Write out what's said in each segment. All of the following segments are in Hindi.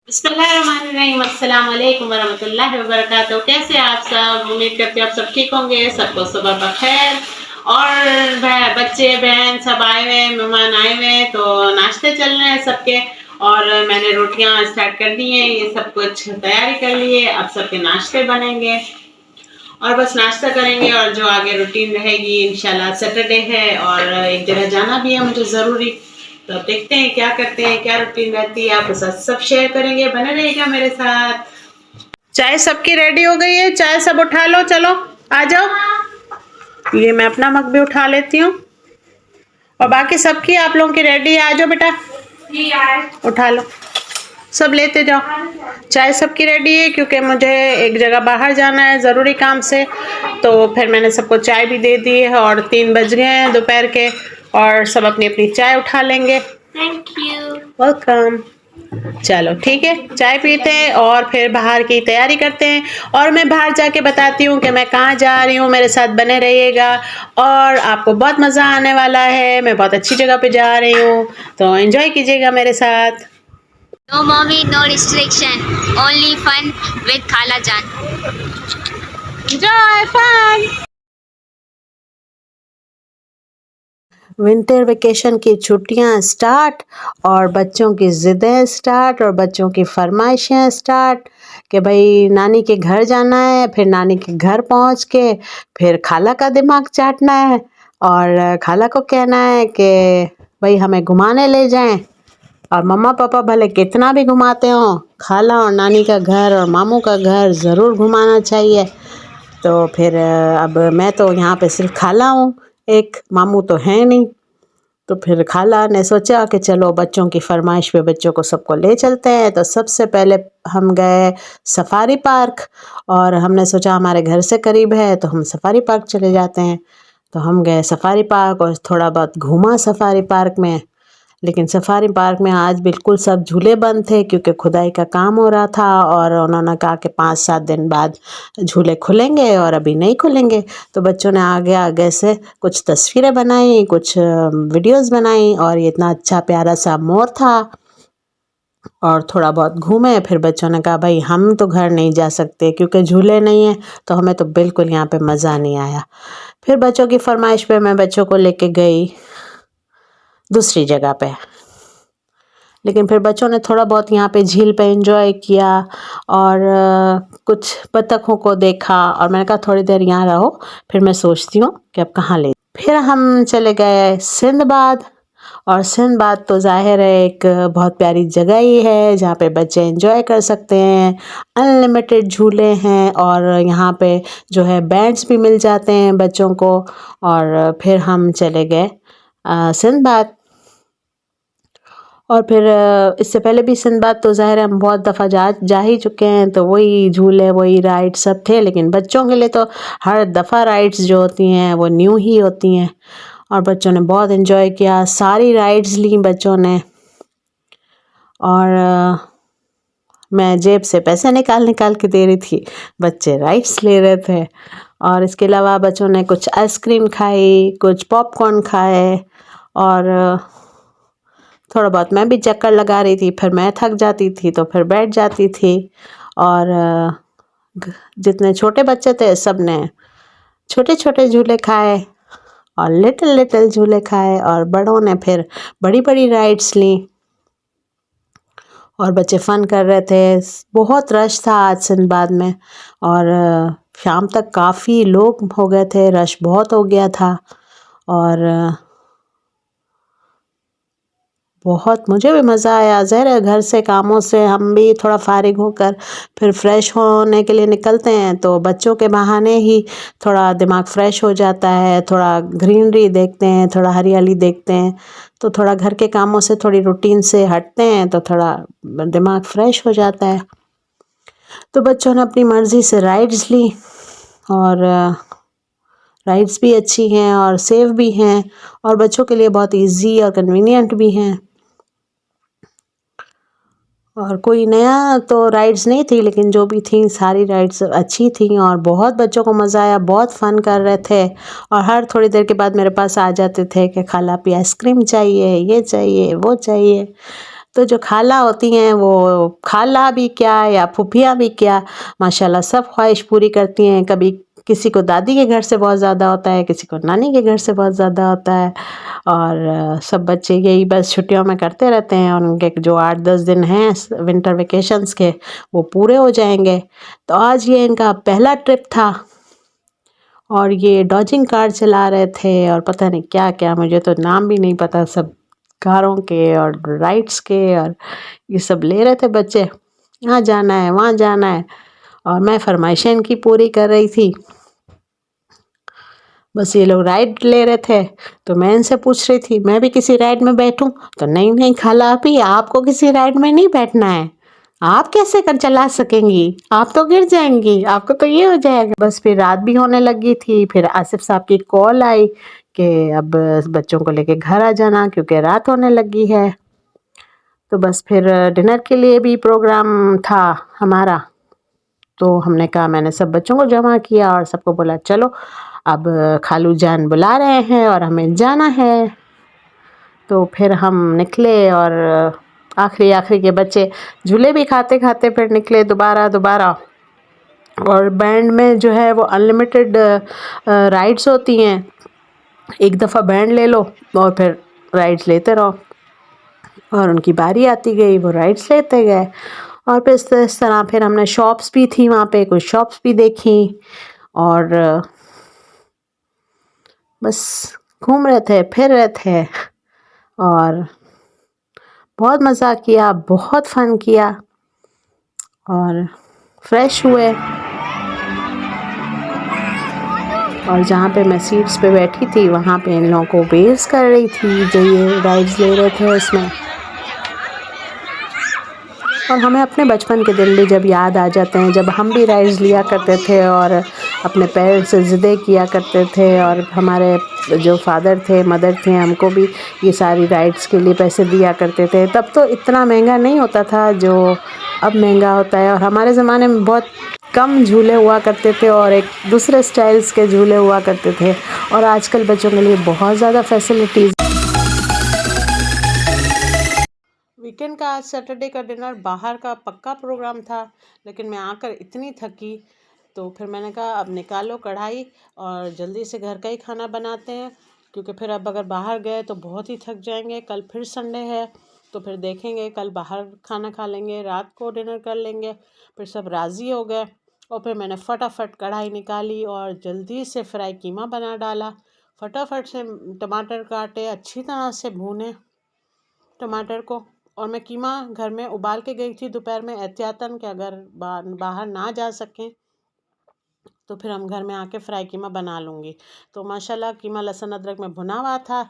बिस्मिल्लाहिर्रहमानिर्रहीम, अस्सलाम वालेकुम वरहमतुल्लाहि वबरकातुहू। कैसे आप सब? उम्मीद करती हूँ आप सब ठीक होंगे। सबको सुबह बखैर। और बच्चे बहन सब आए हुए हैं, मेहमान आए हुए हैं, तो नाश्ते चल रहे हैं सबके। और मैंने रोटियां स्टार्ट कर दी हैं, ये सब कुछ तैयारी कर ली है। अब सबके नाश्ते बनेंगे और बस नाश्ता करेंगे और जो आगे रूटीन रहेगी। इंशाल्लाह सैटरडे है और एक जगह जाना भी है मुझे ज़रूरी। तो अब देखते हैं क्या करते हैं, क्या रूटीन रहती है, आपके साथ सब शेयर करेंगे। बने रहिएगा मेरे साथ। चाय सबकी रेडी हो गई है, चाय सब उठा लो, चलो आ जाओ। ये मैं अपना मग भी उठा लेती हूँ और बाकी सबकी आप लोगों की रेडी है। आ जाओ बेटा, उठा लो, सब लेते जाओ। चाय सबकी रेडी है क्योंकि मुझे एक जगह बाहर जाना है ज़रूरी काम से। तो फिर मैंने सबको चाय भी दे दी है और 3 बज गए हैं दोपहर के और सब अपनी अपनी चाय उठा लेंगे। Thank you. वेलकम। चलो ठीक है, चाय पीते हैं और फिर बाहर की तैयारी करते हैं। और मैं बाहर जाके बताती हूँ कि मैं कहाँ जा रही हूँ। मेरे साथ बने रहिएगा और आपको बहुत मज़ा आने वाला है। मैं बहुत अच्छी जगह पे जा रही हूँ, तो एंजॉय कीजिएगा मेरे साथ। No mommy, no restriction. Only fun with Khala Jan. Enjoy fun। Winter vacation की छुट्टियां स्टार्ट और बच्चों की ज़िदें स्टार्ट और बच्चों की फरमाइशें स्टार्ट कि भाई नानी के घर जाना है। फिर नानी के घर पहुंच के फिर खाला का दिमाग चाटना है और खाला को कहना है कि भाई हमें घुमाने ले जाएं। और मम्मा पापा भले कितना भी घुमाते हो, खाला और नानी का घर और मामू का घर ज़रूर घुमाना चाहिए। तो फिर अब मैं तो यहाँ पे सिर्फ खाला हूँ, एक मामू तो है नहीं। तो फिर खाला ने सोचा कि चलो बच्चों की फरमाइश पे बच्चों को सबको ले चलते हैं। तो सबसे पहले हम गए सफारी पार्क और हमने सोचा हमारे घर से करीब है तो हम सफारी पार्क चले जाते हैं। तो हम गए सफारी पार्क और थोड़ा बहुत घूमा सफारी पार्क में। लेकिन सफारी पार्क में आज बिल्कुल सब झूले बंद थे क्योंकि खुदाई का काम हो रहा था और उन्होंने कहा कि 5-7 दिन बाद झूले खुलेंगे और अभी नहीं खुलेंगे। तो बच्चों ने आगे आगे से कुछ तस्वीरें बनाई, कुछ वीडियोस बनाई और ये इतना अच्छा प्यारा सा मोर था और थोड़ा बहुत घूमे। फिर बच्चों ने कहा भाई हम तो घर नहीं जा सकते क्योंकि झूले नहीं हैं, तो हमें तो बिल्कुल यहाँ पे मज़ा नहीं आया। फिर बच्चों की फरमाइश पे मैं बच्चों को लेके गई दूसरी जगह पे। लेकिन फिर बच्चों ने थोड़ा बहुत यहाँ पे झील पे एंजॉय किया और कुछ बतखों को देखा और मैंने कहा थोड़ी देर यहाँ रहो, फिर मैं सोचती हूँ कि अब कहाँ ले। फिर हम चले गए सिंदबाद और सिंदबाद तो ज़ाहिर है एक बहुत प्यारी जगह ही है जहाँ पे बच्चे एंजॉय कर सकते हैं। अनलिमिटेड झूले हैं और यहाँ पे जो है बैंड्स भी मिल जाते हैं बच्चों को। और फिर हम चले गए सिंदबाद। और फिर इससे पहले भी सिंदबाद तो ज़ाहिर है हम बहुत दफ़ा जा ही चुके हैं, तो वही झूले वही राइड्स सब थे। लेकिन बच्चों के लिए तो हर दफ़ा राइड्स जो होती हैं वो न्यू ही होती हैं और बच्चों ने बहुत एंजॉय किया, सारी राइड्स ली बच्चों ने। और मैं जेब से पैसे निकाल निकाल के दे रही थी, बच्चे राइड्स ले रहे थे। और इसके अलावा बच्चों ने कुछ आइसक्रीम खाई, कुछ पॉपकॉर्न खाए और थोड़ा बहुत मैं भी चक्कर लगा रही थी। फिर मैं थक जाती थी तो फिर बैठ जाती थी। और जितने छोटे बच्चे थे सब ने छोटे छोटे झूले खाए और लिटिल लिटिल झूले खाए और बड़ों ने फिर बड़ी बड़ी राइड्स ली और बच्चे फ़न कर रहे थे। बहुत रश था आज सिंदबाद में और शाम तक काफ़ी लोग हो गए थे, रश बहुत हो गया था। और बहुत मुझे भी मज़ा आया। ज़ाहिर है घर से कामों से हम भी थोड़ा फ़ारिग होकर फिर फ्रेश होने के लिए निकलते हैं, तो बच्चों के बहाने ही थोड़ा दिमाग फ्रेश हो जाता है। थोड़ा ग्रीनरी देखते हैं, थोड़ा हरियाली देखते हैं, तो थोड़ा घर के कामों से थोड़ी रूटीन से हटते हैं तो थोड़ा दिमाग फ्रेश हो जाता है। तो बच्चों ने अपनी मर्ज़ी से राइड्स ली और राइड्स भी अच्छी हैं और सेफ़ भी हैं और बच्चों के लिए बहुत ईज़ी और कन्वीनियंट भी हैं। और कोई नया तो राइड्स नहीं थी, लेकिन जो भी थी सारी राइड्स अच्छी थी और बहुत बच्चों को मज़ा आया, बहुत फ़न कर रहे थे। और हर थोड़ी देर के बाद मेरे पास आ जाते थे कि खाला पी आइसक्रीम चाहिए, ये चाहिए, वो चाहिए। तो जो खाला होती हैं वो खाला भी क्या या फूफियाँ भी क्या, माशाल्लाह सब ख्वाहिश पूरी करती हैं। कभी किसी को दादी के घर से बहुत ज़्यादा होता है, किसी को नानी के घर से बहुत ज़्यादा होता है, और सब बच्चे यही बस छुट्टियों में करते रहते हैं, और उनके जो 8-10 दिन हैं विंटर वेकेशंस के वो पूरे हो जाएंगे। तो आज ये इनका पहला ट्रिप था, और ये डॉजिंग कार चला रहे थे, और पता नहीं क्या क्या, मुझे तो नाम भी नहीं पता सब कारों के और राइड्स के, और ये सब ले रहे थे बच्चे, यहाँ जाना है वहाँ जाना है, और मैं फरमाइशें इनकी पूरी कर रही थी। बस ये लोग राइड ले रहे थे, तो मैं इनसे पूछ रही थी मैं भी किसी राइड में बैठूं, तो नहीं नहीं खाला आपी, आपको किसी राइड में नहीं बैठना है, आप कैसे कर चला सकेंगी, आप तो गिर जाएंगी, आपको तो ये हो जाएगा। बस फिर रात भी होने लगी थी, फिर आसिफ साहब की कॉल आई कि अब बच्चों को लेके घर आ जाना क्योंकि रात होने लगी है। तो बस फिर डिनर के लिए भी प्रोग्राम था हमारा, तो हमने कहा, मैंने सब बच्चों को जमा किया और सबको बोला चलो अब खालू जान बुला रहे हैं और हमें जाना है। तो फिर हम निकले, और आखिरी के बच्चे झूले भी खाते खाते फिर निकले दोबारा। और बैंड में जो है वो अनलिमिटेड राइड्स होती हैं, एक दफ़ा बैंड ले लो और फिर राइड्स लेते रहो, और उनकी बारी आती गई, वो राइड्स लेते गए। और फिर इस तरह फिर हमने शॉप्स भी थी वहाँ पे, कुछ शॉप्स भी देखी, और बस घूम रहे थे फिर रहे थे, और बहुत मज़ा किया, बहुत फ़न किया, और फ्रेश हुए। और जहाँ पे मैं सीट्स पे बैठी थी वहाँ पे इन लोगों को वेव्स कर रही थी जो ये राइड्स ले रहे थे उसमें। और हमें अपने बचपन के दिन भी जब याद आ जाते हैं, जब हम भी राइड्स लिया करते थे और अपने पेरेंट्स से ज़िद्दें किया करते थे, और हमारे जो फादर थे मदर थे हमको भी ये सारी राइड्स के लिए पैसे दिया करते थे। तब तो इतना महंगा नहीं होता था जो अब महंगा होता है, और हमारे ज़माने में बहुत कम झूले हुआ करते थे और एक दूसरे स्टाइल्स के झूले हुआ करते थे, और आजकल बच्चों के लिए बहुत ज़्यादा फैसिलिटीज़। वीकेंड का आज सैटरडे का डिनर बाहर का पक्का प्रोग्राम था, लेकिन मैं आकर इतनी थकी तो फिर मैंने कहा अब निकालो कढ़ाई और जल्दी से घर का ही खाना बनाते हैं, क्योंकि फिर अब अगर बाहर गए तो बहुत ही थक जाएंगे। कल फिर संडे है तो फिर देखेंगे, कल बाहर खाना खा लेंगे, रात को डिनर कर लेंगे। फिर सब राज़ी हो गए, और फिर मैंने फटाफट कढ़ाई निकाली और जल्दी से फ्राई कीमा बना डाला। फटाफट से टमाटर काटे, अच्छी तरह से भूने टमाटर को, और मैं कीमा घर में उबाल के गई थी दोपहर में एहतियातन कि अगर बाहर ना जा सकें तो फिर हम घर में आके फ्राई कीमा बना लूँगी। तो माशाल्लाह कीमा लहसुन अदरक में भुना हुआ था,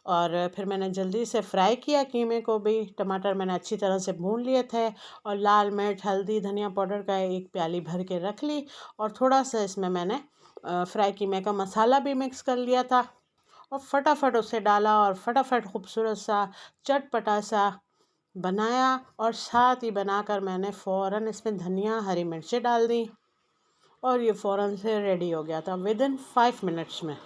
और फिर मैंने जल्दी से फ्राई किया कीमे को भी। टमाटर मैंने अच्छी तरह से भून लिए थे, और लाल मिर्च हल्दी धनिया पाउडर का एक प्याली भर के रख ली, और थोड़ा सा इसमें मैंने फ्राई कीमे का मसाला भी मिक्स कर लिया था, और फटाफट उसे डाला, और फटाफट खूबसूरत सा चटपटा सा बनाया। और साथ ही बनाकर मैंने फ़ौरन इसमें धनिया हरी मिर्चें डाल दी, और ये फ़ौरन से रेडी हो गया था विदिन 5 मिनट्स में,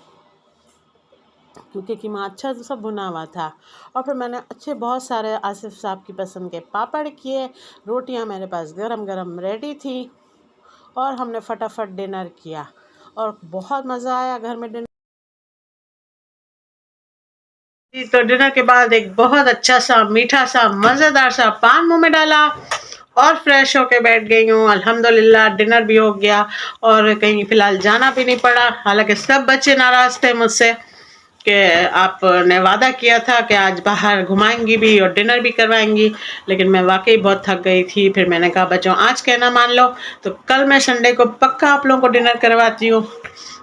क्योंकि कीमा अच्छा सा भुना हुआ था। और फिर मैंने अच्छे बहुत सारे आसिफ साहब की पसंद के पापड़ किए, रोटियां मेरे पास गरम गरम रेडी थी, और हमने फटाफट डिनर किया, और बहुत मज़ा आया घर में डिनर। तो डिनर के बाद एक बहुत अच्छा सा मीठा सा मज़ेदार सा पान मुंह में डाला, और फ्रेश होके बैठ गई हूँ। अल्हम्दुलिल्लाह डिनर भी हो गया, और कहीं फ़िलहाल जाना भी नहीं पड़ा। हालांकि सब बच्चे नाराज़ थे मुझसे कि आपने वादा किया था कि आज बाहर घुमाएंगी भी और डिनर भी करवाएंगी, लेकिन मैं वाकई बहुत थक गई थी। फिर मैंने कहा बच्चों आज कहना मान लो, तो कल मैं संडे को पक्का आप लोगों को डिनर करवाती हूँ।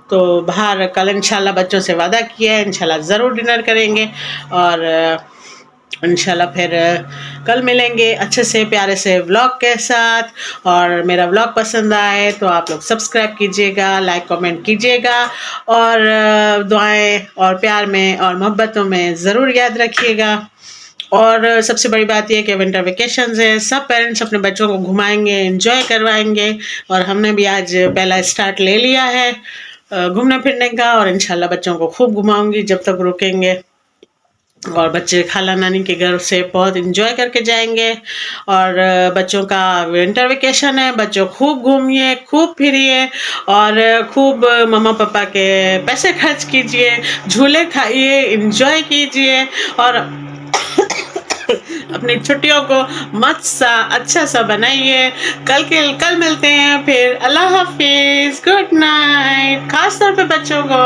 तो बाहर कल इंशाल्लाह बच्चों से वादा किया है, इंशाल्लाह ज़रूर डिनर करेंगे, और इंशाल्लाह फिर कल मिलेंगे अच्छे से प्यारे से व्लॉग के साथ। और मेरा व्लॉग पसंद आए तो आप लोग सब्सक्राइब कीजिएगा, लाइक कमेंट कीजिएगा, और दुआएं और प्यार में और मोहब्बतों में ज़रूर याद रखिएगा। और सबसे बड़ी बात यह कि विंटर वेकेशंस है, सब पेरेंट्स अपने बच्चों को घुमाएंगे, एंजॉय करवाएंगे, और हमने भी आज पहला स्टार्ट ले लिया है घूमने फिरने का, और इंशाल्लाह बच्चों को खूब घुमाऊंगी जब तक रुकेंगे। और बच्चे खाला नानी के घर से बहुत इंजॉय करके जाएंगे। और बच्चों का विंटर वेकेशन है, बच्चों खूब घूमिए, खूब फिरिए और खूब मम्मा पापा के पैसे खर्च कीजिए, झूले खाइए, इंजॉय कीजिए और अपनी छुट्टियों को मस्त सा अच्छा सा बनाइए। कल मिलते हैं फिर। अल्लाह हाफिज, गुड नाइट, खास तौर पे बच्चों को।